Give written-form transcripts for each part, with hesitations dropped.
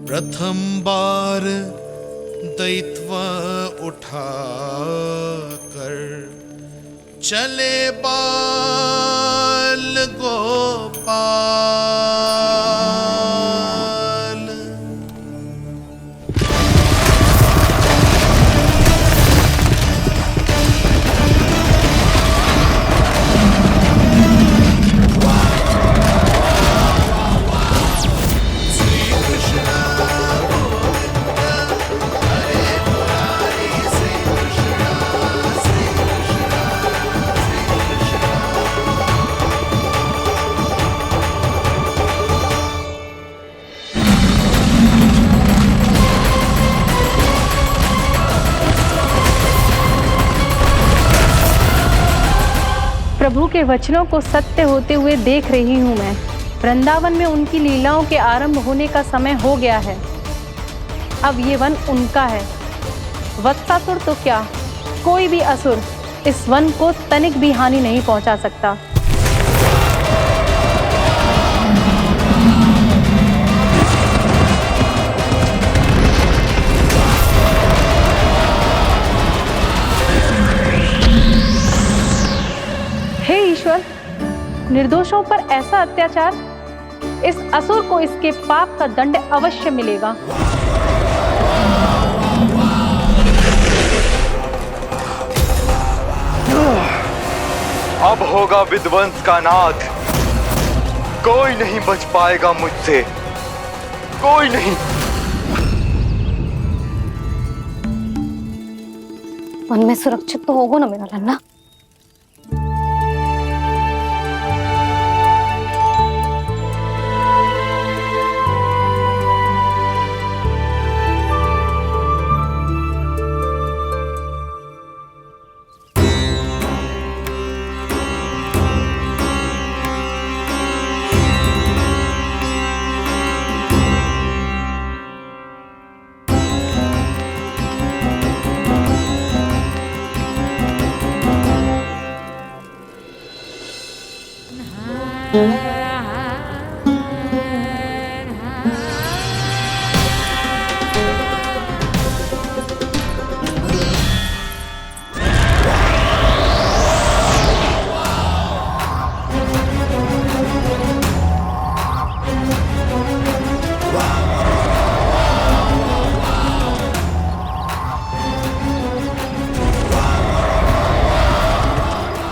प्रथम बार दैत्व उठा कर चले बाल गोपाल। प्रभु के वचनों को सत्य होते हुए देख रही हूँ मैं। वृंदावन में उनकी लीलाओं के आरंभ होने का समय हो गया है। अब ये वन उनका है। वत्सासुर तो क्या, कोई भी असुर इस वन को तनिक भी हानि नहीं पहुंचा सकता। हे ईश्वर, निर्दोषों पर ऐसा अत्याचार, इस असुर को इसके पाप का दंड अवश्य मिलेगा। अब होगा विध्वंस का नाद। कोई नहीं बच पाएगा मुझसे, कोई नहीं। वन में सुरक्षित तो होगा ना मेरा लल्ला?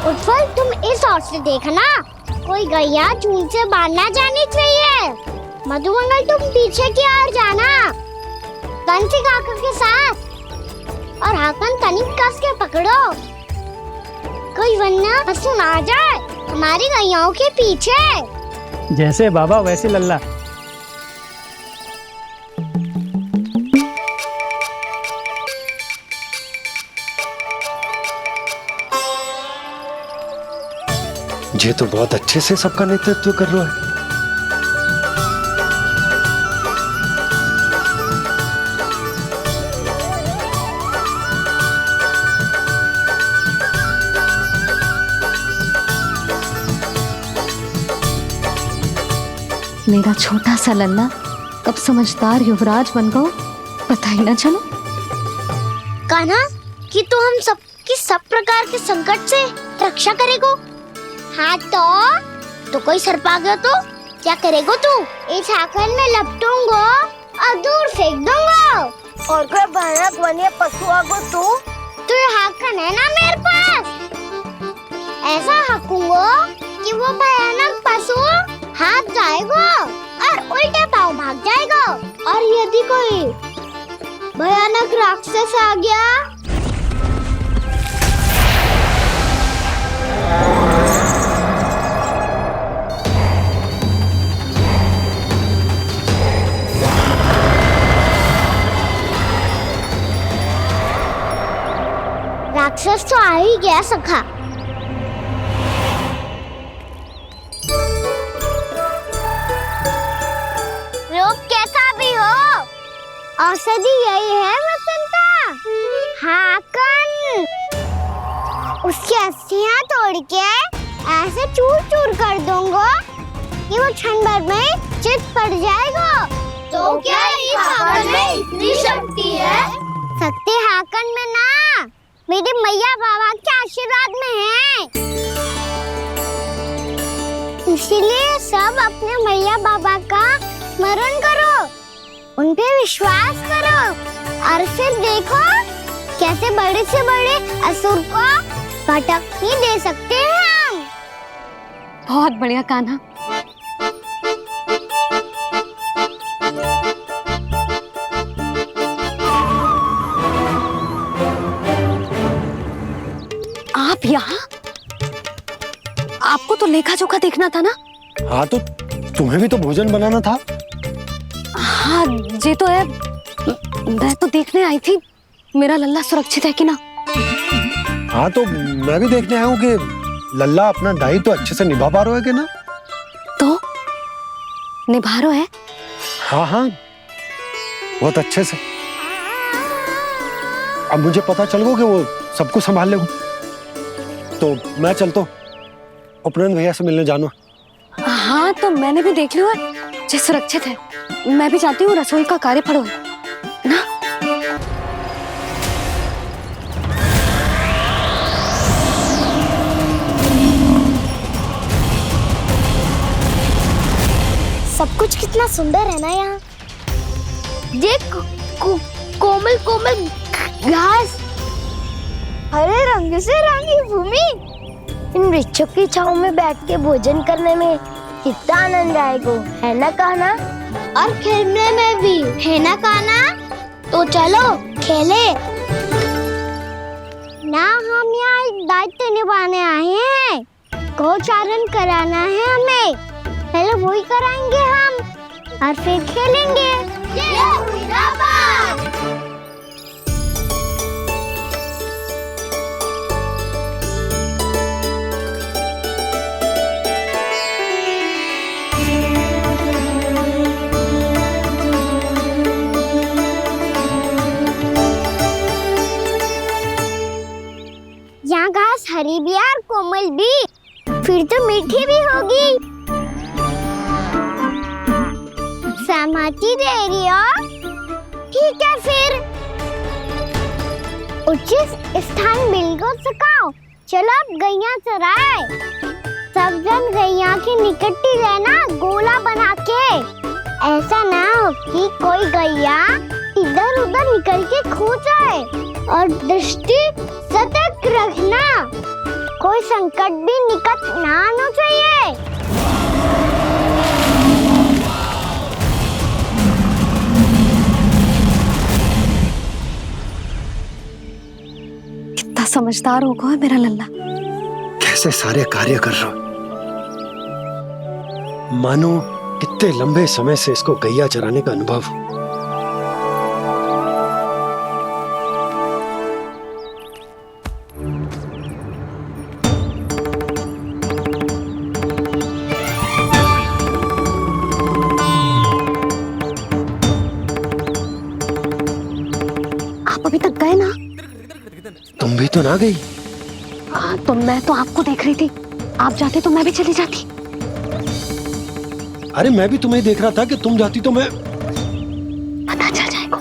उत्पल, तुम इस ओर से देखना, कोई गैया झूठ से बाहर ना जानी चाहिए। मधुमंगल, तुम पीछे की ओर जाना, बंसी काका के साथ, और हाकन तनिक कस के पकड़ो, कोई वरना पशु ना जाए हमारी गैयाओं के पीछे। जैसे बाबा वैसे लल्ला। ये तो बहुत अच्छे से सबका नेतृत्व कर रहा है। मेरा छोटा सा लल्ला कब समझदार युवराज बन गो पता ही ना चलो। कान्हा, कि तू हम सबकी सब प्रकार के संकट से रक्षा करेगो। हाँ तो कोई सर्प आ गया तो क्या करेगो तू? इस हाकन में लपटूंगा और दूर फेंक दूंगा। और कोई भयानक वन्य पशु आगो तो ये हाकन है ना मेरे पास, ऐसा हाकूंगा कि वो भयानक पशु हाथ जाएगा और उल्टे पाँव भाग जाएगा। और यदि कोई भयानक राक्षस आ गया राक्षस तो आ ही गया सखा। रोग कैसा भी हो, औषधि यही है वसंता। हाकन उसकी अस्थियां तोड़ के ऐसे चूर चूर कर दूंगा कि वो क्षण भर में चित पड़ जाएगा। तो क्या करती है? शक्ति हाकन में ना, मेरी मैया बाबा के आशीर्वाद में है। इसीलिए सब अपने मैया बाबा का स्मरण करो, उन पे विश्वास करो और फिर देखो कैसे बड़े से बड़े असुर को भटकने दे सकते हैं हम। बहुत बढ़िया कान्हा। आप यहाँ? आपको तो लेखा जोखा देखना था ना? हाँ तो तुम्हें भी तो भोजन बनाना था। हाँ ये तो है, मैं तो देखने आई थी मेरा लल्ला सुरक्षित है कि ना। हाँ तो मैं भी देखने आया हूँ कि लल्ला अपना दायित्व तो अच्छे से निभा पा रहा है कि ना। तो निभा रहा है? हाँ हाँ बहुत अच्छे से। अब मुझे पता चल गया कि वो सबको संभाल लेगा, तो मैं चलता हूँ उपनंद भैया से मिलने जानो। हाँ तो मैंने भी देख लिया है, जे सुरक्षित है। मैं भी चाहती हूँ रसोई का कार्य पड़ो ना। सब कुछ कितना सुंदर है ना यहाँ। देख कोमल कोमल घास, हरे रंग से रंगी भूमि। इन वृक्षों की छांव में बैठ के भोजन करने में कितना आनंद आएगा, है ना कान्हा? और खेलने में भी, है ना कान्हा? तो चलो खेले ना। हम यहाँ एक दायित्व निभाने आए हैं, गोचारण कराना है हमें। पहले वही कराएंगे हम और फिर खेलेंगे। ये हुई ना बात। यहाँ घास हरी भी और कोमल भी, फिर तो मीठी भी होगी। सहमति दे रही हो? ठीक है फिर उचित स्थान बिल्कुल सुखाओ। चलो अब गैया चराए। सब जन गैया के निकट ही रहना, गोला बना के। ऐसा ना हो कि कोई गैया इधर उधर निकल के खो जाए। और दृष्टि सतर्क रखना, कोई संकट भी निकट ना आना चाहिए। कितना समझदार होगा है मेरा लल्ला। कैसे सारे कार्य कर रहा, मानो कितने लंबे समय से इसको गैया चराने का अनुभव हो। आप अभी तक गए ना? तुम भी तो ना गई। हाँ तो मैं तो आपको देख रही थी, आप जाते तो मैं भी चली जाती। अरे मैं भी तुम्हें देख रहा था कि तुम जाती तो मैं। पता चल जाएगा।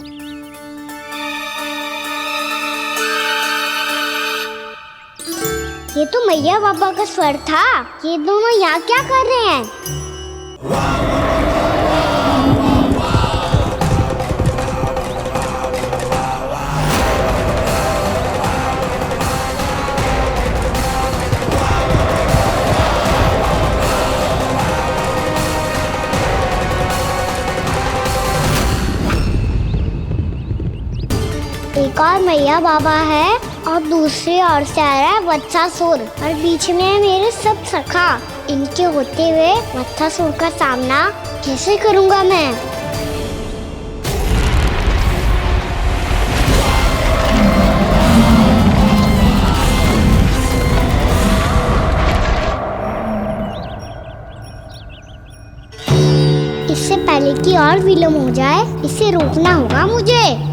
ये तो मैया बाबा का स्वर था। ये दोनों यहाँ क्या कर रहे हैं? एक और मैया बाबा है और दूसरी ओर से आ रहा है वत्सासुर, और बीच में है मेरे सब सखा। इनके होते हुए वत्सासुर का सामना कैसे करूंगा मैं? इससे पहले कि और विलम्ब हो जाए, इसे रोकना होगा मुझे।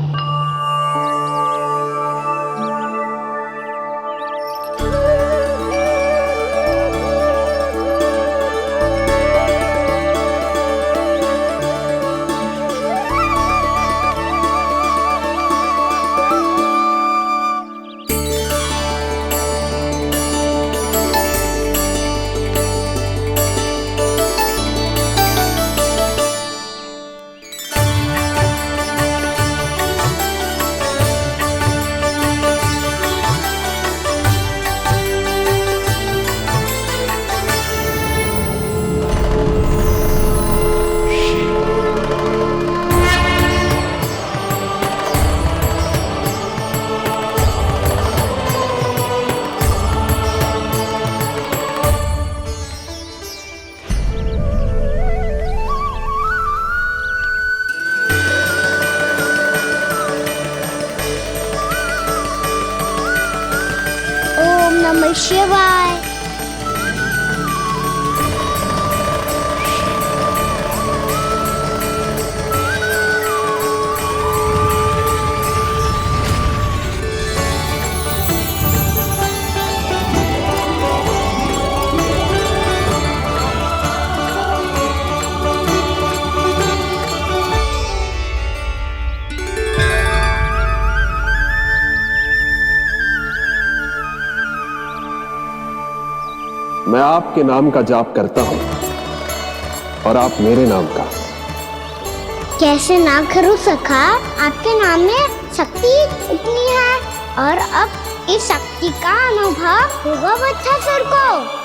नमः शिवाय। मैं आपके नाम का जाप करता हूं और आप मेरे नाम का। कैसे ना करूं सखा, आपके नाम में शक्ति इतनी है और अब इस शक्ति का अनुभव होगा बच्चासुर को।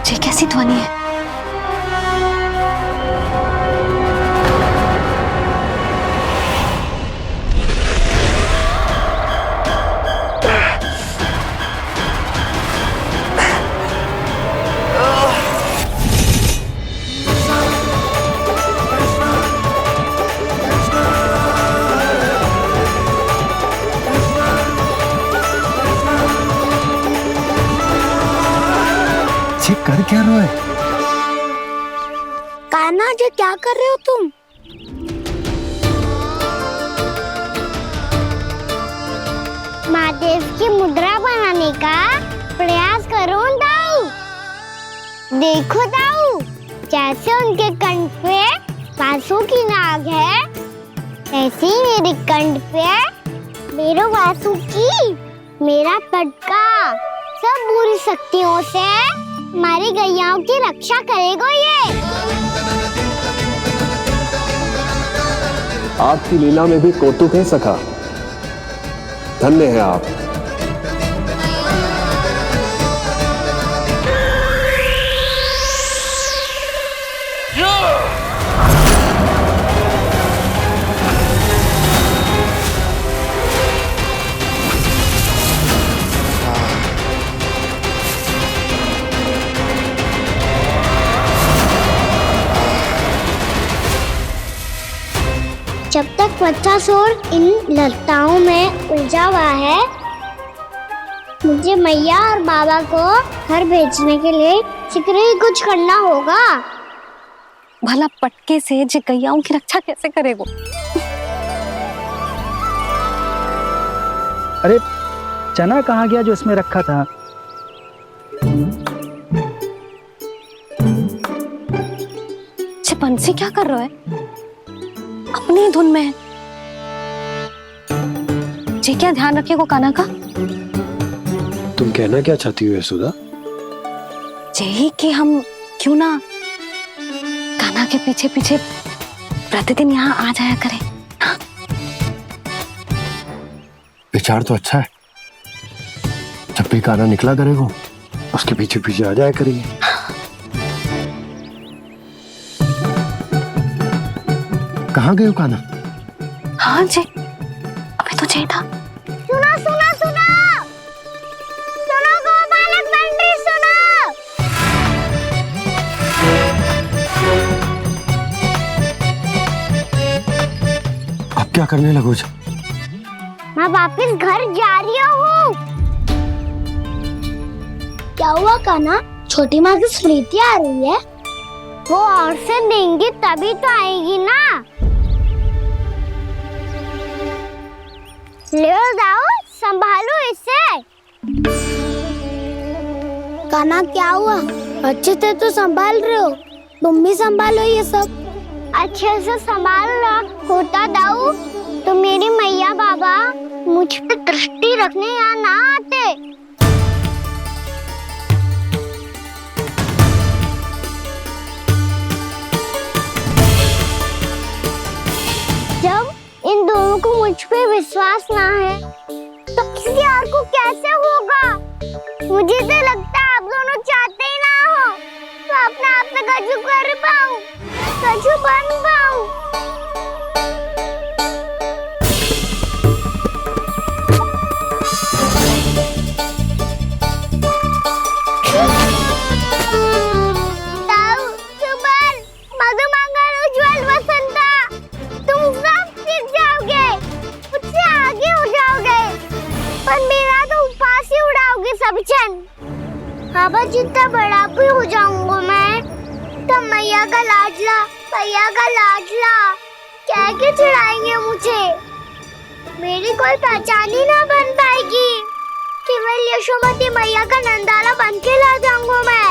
ये कैसी ध्वनि है? ये कर क्या रहा है? कान्हा जी क्या कर रहे हो तुम? महादेव की मुद्रा बनाने का प्रयास करो दाऊ। देखो दाऊ, जैसे उनके कंठ पे वासु की नाग है, ऐसे ही मेरे कंठ पे मेरे वासु की मेरा पटका सब बुरी शक्तियों से हमारी गैयाओं की रक्षा करेगा ये। आपकी लीला में भी कौतुक है सखा, धन्य है आप। जब तक बच्चासुर इन लताओं में उलझा हुआ है, मुझे मैया और बाबा को घर भेजने के लिए शीघ्र ही कुछ करना होगा। भला पटके से जे गैयाओं की रक्षा कैसे करेगो? अरे चना कहाँ गया जो इसमें रखा था? जे बंसी क्या कर रहा है? अपनी धुन में है। जी क्या ध्यान रखेगो कान्हा का? तुम कहना क्या चाहती हो यशोदा? यही कि हम क्यों ना कान्हा के पीछे पीछे प्रतिदिन यहाँ आ जाया करें। हाँ? विचार तो अच्छा है। जब भी कान्हा निकला करेगा उसके पीछे पीछे आ जाया करेंगे। कहाँ गए हो कान्हा? हाँ जी, अभी तो चाहिए था। सुनो सुनो सुनो सुनो गोपालक बंटी सुनो। अब क्या करने लगो? मैं वापस घर जा रही हूँ। क्या हुआ कान्हा? छोटी माँ की स्मृति आ रही है। वो और से देंगी तभी तो आएगी ना। ले जाओ, संभालो इसे। कान्हा क्या हुआ? अच्छे से तो संभाल रहे हो, तुम भी संभालो ये सब। अच्छे से संभाल लो होता दाऊ। तो मेरी मैया बाबा मुझ पे दृष्टि रखने यहाँ ना आते। जब इन दोनों को मुझ पे विश्वास ना है तो किसी और को कैसे होगा? मुझे तो लगता है आप दोनों चाहते ही ना हो तो अपने आप पे गजू कर पाऊं, गजू बन पाऊं। बाबा जितना बड़ा भी हो जाऊंगा मैं तो मैया का लाडला, भैया का लाडला कह के चिढ़ाएंगे मुझे। मेरी कोई पहचान ही ना बन पाएगी। केवल यशोमती मैया का नंदाला बन के ला जाऊंगा मैं।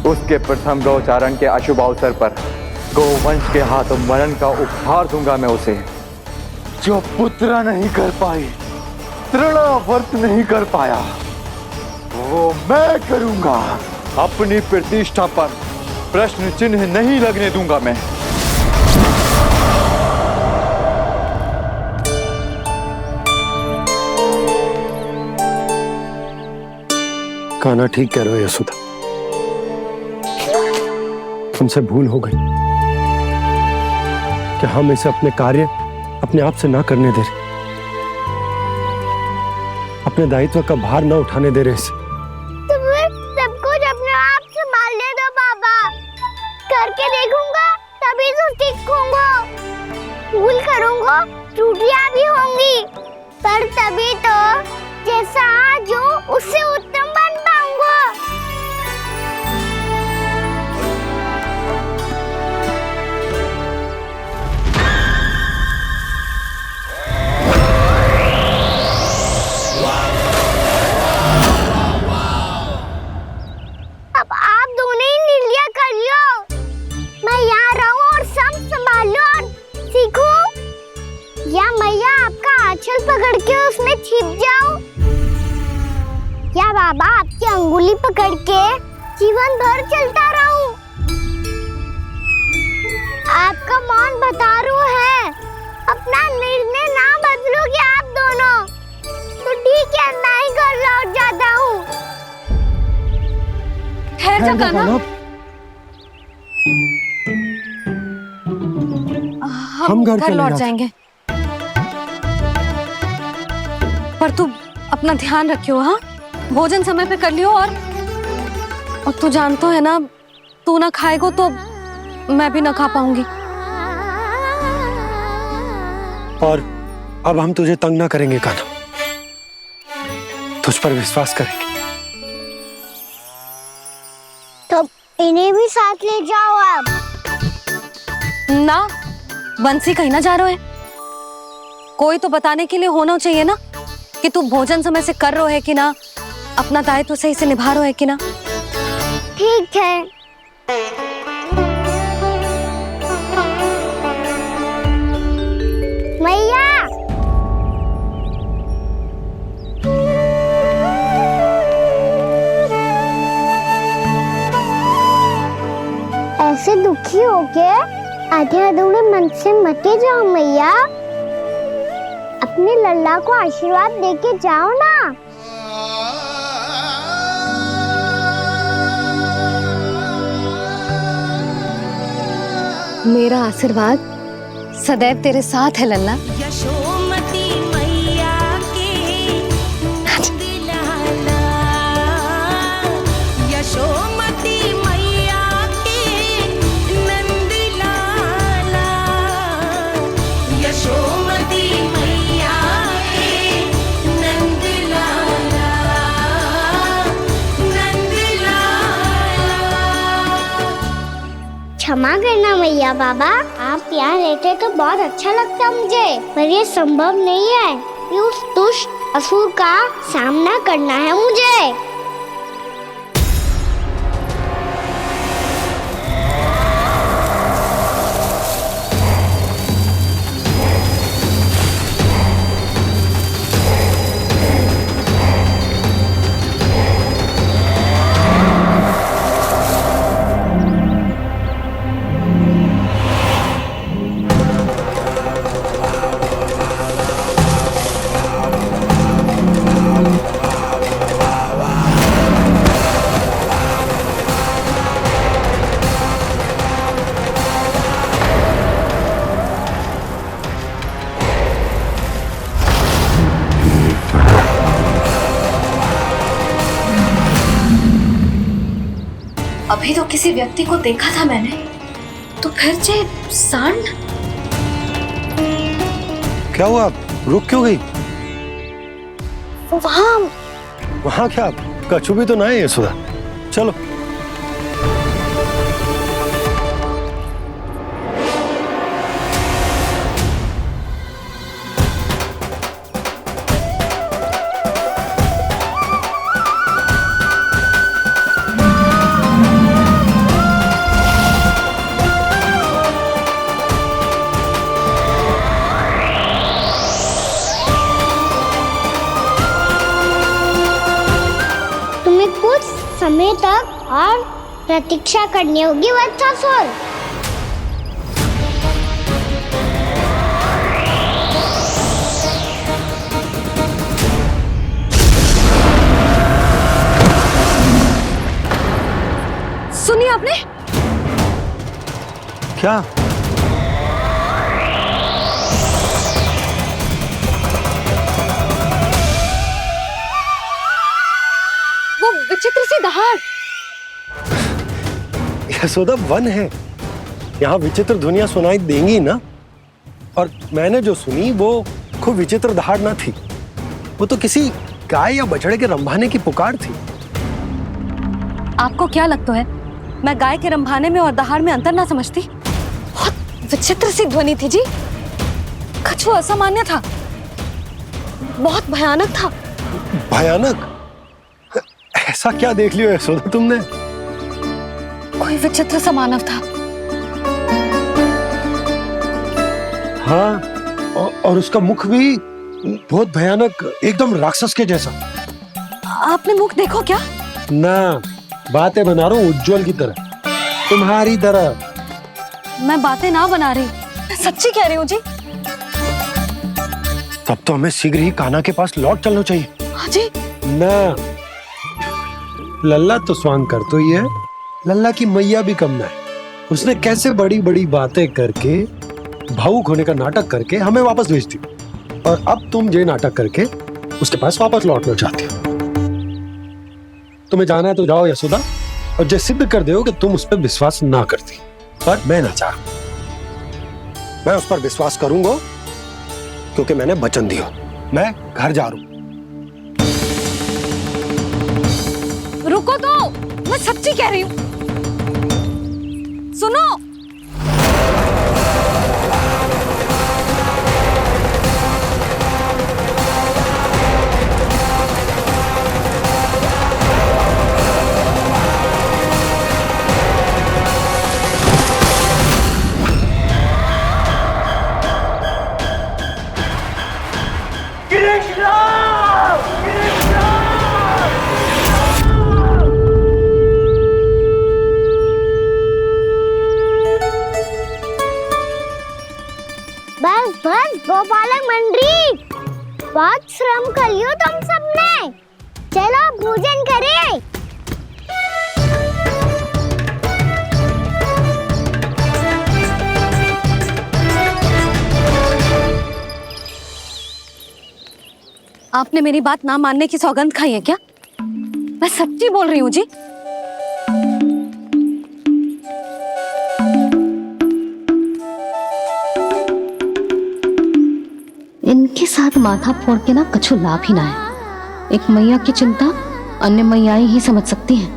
उसके प्रथम गौचारण के अशुभ अवसर पर गोवंश के हाथों मरण का उपहार दूंगा मैं उसे। जो पुत्र नहीं कर पाई, तृणावर्त नहीं कर पाया, वो मैं करूंगा। अपनी प्रतिष्ठा पर प्रश्न चिन्ह नहीं लगने दूंगा मैं। कान्हा ठीक कह रहे हो यशोदा, हमसे भूल हो गई कि हम इसे अपने कार्य अपने आप से ना करने दे रहे, अपने दायित्व का भार ना उठाने दे रहे इसे। तो फिर सब कुछ अपने आप संभालने दो बाबा। करके देखूंगा तभी तो सीखूंगा। भूल करूंगा, त्रुटियां भी होंगी, पर तभी तो जैसा आज हूं उससे उत्तम बन पाऊंगा। अब आप दोनों ही निर्णय कर लो। मैं यहाँ रहूं और सब संभालूं और सीखूं, या मैया आपका आंचल पकड़ के उसमें छिप जाऊं, या बाबा आपकी अंगुली पकड़ के जीवन भर चलता रहूं। आपका मौन बतारू है। अपना निर्णय ना बदलोगे आप दोनों तो ठीक है, मैं ही घर लौट जाता हूँ। ठहर जा कान्हा, हम घर लौट जाएंगे, पर तू अपना ध्यान रखियो। हाँ, भोजन समय पे कर लियो। और तू जानतो है ना, तू ना खाएगो तो मैं भी ना खा पाऊंगी। और अब हम तुझे तंग ना करेंगे कान्हा, तुझ पर विश्वास करेंगे। तो इन्हें भी साथ ले जाओ आप। ना, बंसी कहीं ना जा रहे है। कोई तो बताने के लिए होना चाहिए ना कि तू भोजन समय से कर रहे है कि ना, अपना दायित्व सही से निभा रहे है कि ना। ठीक है। मैया, ऐसे दुखी हो के आधे अधूरे मन से मत जाओ मैया। अपने लल्ला को आशीर्वाद देके जाओ ना। मेरा आशीर्वाद सदैव तेरे साथ है लल्ला। यशोमती मैया के नंद लाला, यशोमती मैया के नंद लाला, यशोमती मैया के नंद लाला, नंद लाला। क्षमा करना मैया बाबा, आप यहाँ रहते तो बहुत अच्छा लगता मुझे, पर ये संभव नहीं है। कि उस दुष्ट असुर का सामना करना है मुझे। अभी तो किसी व्यक्ति को देखा था मैंने, तो फिर जे सांड। क्या हुआ, आप रुक क्यों गई? वहाँ क्या, कछु भी तो ना है यशोदा। चलो। समय तक और प्रतीक्षा करनी होगी वत्सासुर। सुनिए आपने क्या? वो विचित्र सी दहाड़। यशोदा, वन है, यहाँ विचित्र ध्वनियां सुनाई देंगी ना। और मैंने जो सुनी वो खूब विचित्र दहाड़ ना थी, वो तो किसी गाय या बछड़े के रंभाने की पुकार थी। आपको क्या लगता है मैं गाय के रंभाने में और दहाड़ में अंतर ना समझती? बहुत विचित्र सी ध्वनि थी जी, कछु असामान्य था, बहुत भयानक था। भयानक? ऐसा क्या देख लियो यशोदा तुमने? कोई विचित्र सा मानव था। हाँ, और उसका मुख भी बहुत भयानक, एकदम राक्षस के जैसा। आपने मुख देखो क्या? ना, बातें बना रहा हूँ उज्जवल की तरह, तुम्हारी तरह। मैं बातें ना बना रही, मैं सच्ची कह रही हूँ जी। तब तो हमें शीघ्र ही कान्हा के पास लौट चलना चाहिए। हाँ जी। ना, लल्ला तो स्वांग कर तो ही है, लल्ला की मैया भी कम ना है। उसने कैसे बड़ी बड़ी बातें करके, भावुक होने का नाटक करके हमें वापस भेज दी, और अब तुम ये नाटक करके उसके पास वापस लौटना चाहती हो। तुम्हें जाना है तो जाओ यशोदा, और जो सिद्ध कर दो कि तुम उस पर विश्वास ना करती। पर मैं ना चाह, मैं उस पर विश्वास करूंगा क्योंकि मैंने वचन दिया। मैं घर जा रहा हूं। रुको तो, मैं सच्ची कह रही हूँ। सुनो, बस बस गोपालक मंडली, बहुत श्रम कर लियो तुम सबने। चलो भोजन करें। आपने मेरी बात ना मानने की सौगंध खाई है क्या? मैं सच्ची बोल रही हूँ जी। इनके साथ माथा फोड़ के ना कछु लाभ ही ना है। एक मैया की चिंता अन्य मैयाएं ही समझ सकती हैं।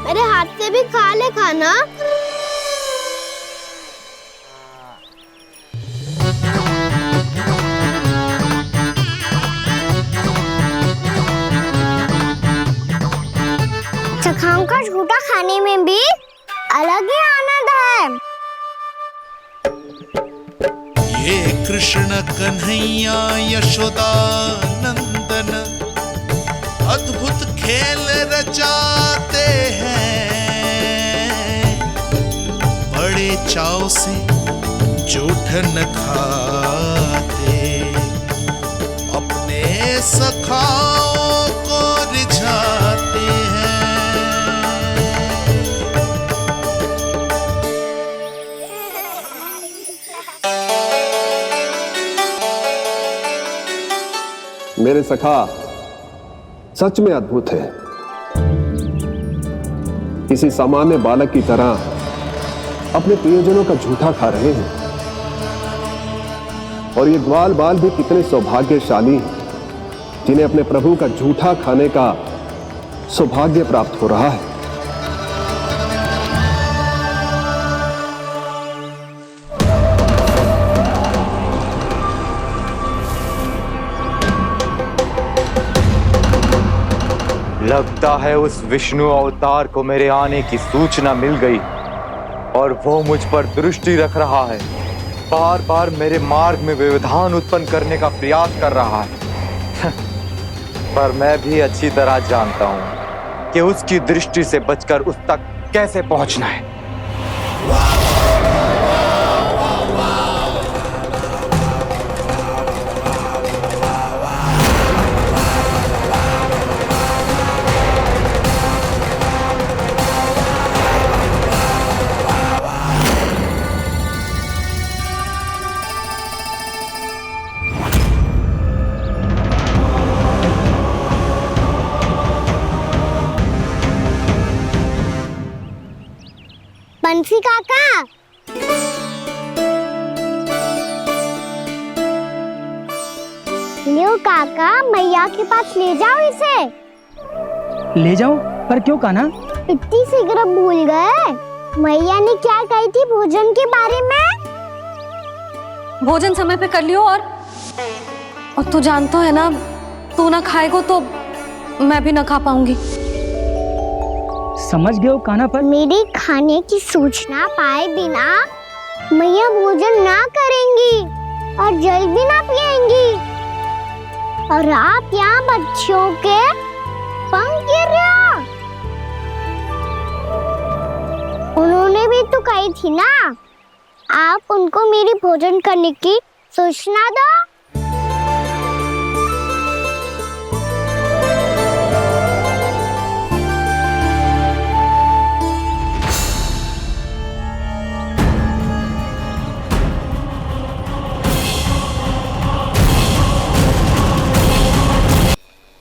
मेरे हाथ से भी खा ले खाना। सखाओं का झूठा खाने में भी अलग ही आनंद है। ये कृष्ण कन्हैया यशोदा नंदन अद्भुत खेल रचाते हैं, बड़े चाव से जूठन खाते, अपने सखाओं को रिझाते हैं। मेरे सखा सच में अद्भुत है। किसी सामान्य बालक की तरह अपने प्रियजनों का झूठा खा रहे हैं, और ये ग्वाल बाल भी कितने सौभाग्यशाली हैं जिन्हें अपने प्रभु का झूठा खाने का सौभाग्य प्राप्त हो रहा है। लगता है उस विष्णु अवतार को मेरे आने की सूचना मिल गई और वो मुझ पर दृष्टि रख रहा है। बार बार मेरे मार्ग में व्यवधान उत्पन्न करने का प्रयास कर रहा है। पर मैं भी अच्छी तरह जानता हूं कि उसकी दृष्टि से बचकर उस तक कैसे पहुंचना है। बंसी काका, लियो काका, मैया के पास ले जाओ इसे। ले जाओ? पर क्यों कान्हा? इतनी शीघ्र भूल गए? मैया ने क्या कही थी भोजन के बारे में? भोजन समय पे कर लियो। और तू जानता है ना, तू ना खाएगा तो मैं भी ना खा पाऊंगी। समझ गए हो कान्हा? पर मेरे खाने की सूचना पाए बिना मैया भोजन ना करेंगी और जल भी ना पिएंगी, और आप यहाँ बच्चों के पंख गिर रहे हो। उन्होंने भी तो कही थी ना, आप उनको मेरी भोजन करने की सूचना दो।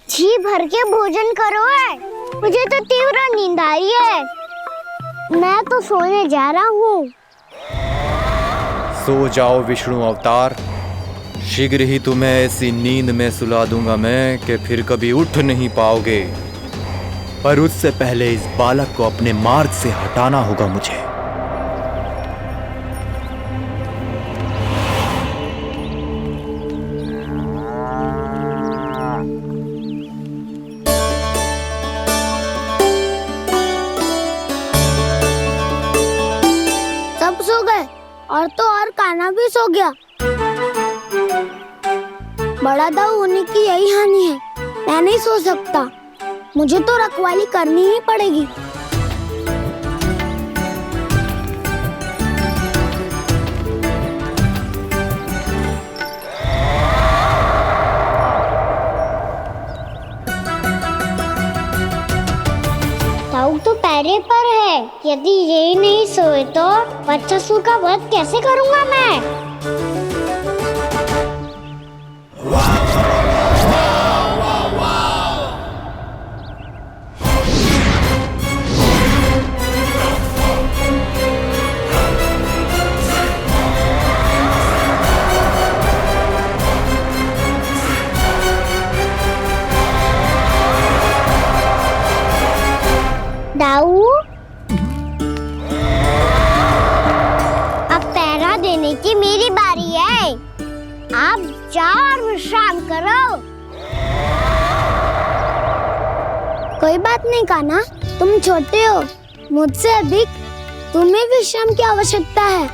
जी भर के भोजन करो है, मुझे तो तीव्र नींद आ रही है। मैं तो सोने जा रहा हूँ। सो जाओ विष्णु अवतार, शीघ्र ही तुम्हें ऐसी नींद में सुला दूंगा मैं कि फिर कभी उठ नहीं पाओगे। पर उससे पहले इस बालक को अपने मार्ग से हटाना होगा मुझे। सब सो गए और तो और कान्हा भी सो गया। बड़ा दाऊ होने की यही हानि है। मैं नहीं सो सकता, मुझे तो रखवाली करनी ही पड़ेगी। दाऊ तो पैरे पर है। यदि ये नहीं सोए तो बच्चासुर का वध कैसे करूंगा मैं? दाऊ आप जाओ और विश्राम करो। कोई बात नहीं कान्हा, तुम छोटे हो, मुझसे अधिक तुम्हें विश्राम की आवश्यकता है।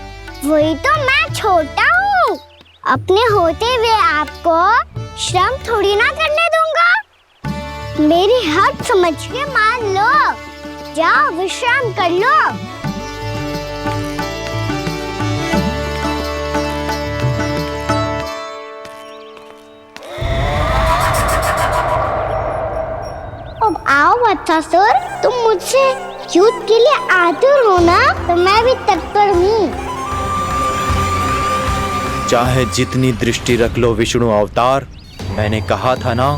वही तो मैं छोटा हूँ, अपने होते हुए आपको श्रम थोड़ी ना करने दूंगा। मेरी हद समझ के मान लो, जाओ विश्राम कर लो। अब आओ वत्सासुर, तुम मुझसे युद्ध के लिए आतुर हो ना, तो मैं भी तत्पर हूँ। चाहे जितनी दृष्टि रख लो विष्णु अवतार, मैंने कहा था ना,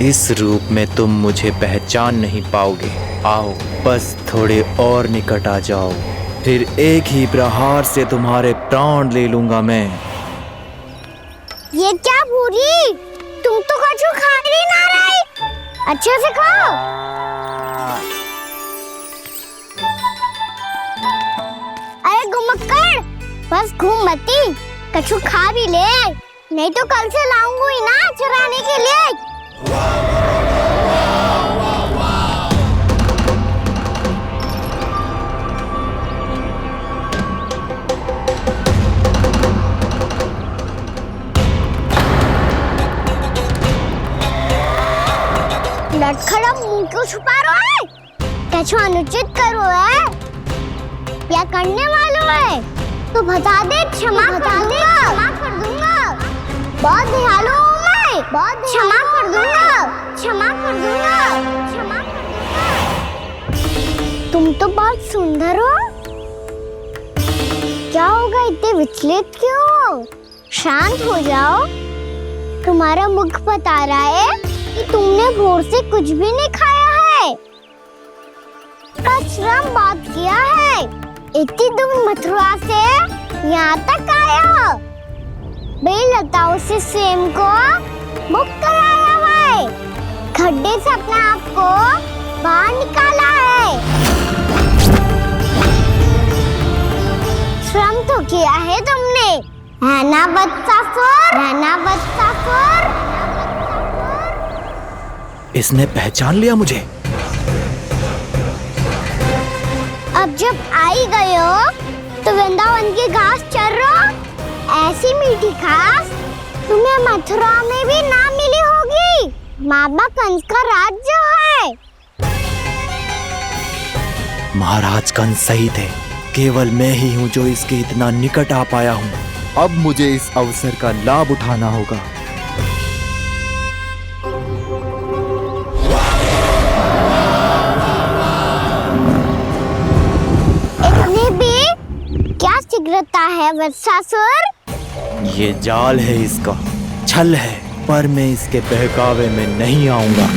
इस रूप में तुम मुझे पहचान नहीं पाओगे। आओ बस थोड़े और निकट आ जाओ, फिर एक ही प्रहार से तुम्हारे प्राण ले लूंगा मैं। ये क्या भूरी, तुम तो कछु खा ही ना रही, अच्छे से खाओ। अरे घुमक्कड़, बस घूम मती, कछु खा भी ले, नहीं तो कल से लाऊंगा ही ना चुराने के लिए। लटखड़ा मुंह क्यों छुपा रहा है? कछु अनुचित कर रहा है या करने वालों है तो बता दे, क्षमा कर दूंगा। बहुत दयालु हूँ मैं, बहुत क्षमा कर दूंगा। तुम तो बहुत सुंदर हो, क्या होगा, इतने विचलित क्यों हो? शांत हो जाओ, तुम्हारा मुख बता रहा है कि तुमने भोर से कुछ भी नहीं खाया है, श्रम बहुत किया है, इतनी दूर मथुरा से यहाँ तक आए हो, बेलताओं से स्वयं को मुक्त कराया हुआ है, खड्डे से अपने आप को बाहर निकाला है, श्रम तो किया है तुमने, है ना वत्सासुर? इसने पहचान लिया मुझे। अब जब आ ही गए हो तो वृंदावन की घास चर रहो, ऐसी मीठी घास तुम्हें मथुरा में भी ना मिली होगी। मामा कंस का राज्य है। महाराज कंस सही थे, केवल मैं ही हूँ जो इसके इतना निकट आ पाया हूँ। अब मुझे इस अवसर का लाभ उठाना होगा। इतनी भी क्या शीघ्रता है वत्सासुर? ये जाल है इसका, छल है, पर मैं इसके बहकावे में नहीं आऊंगा।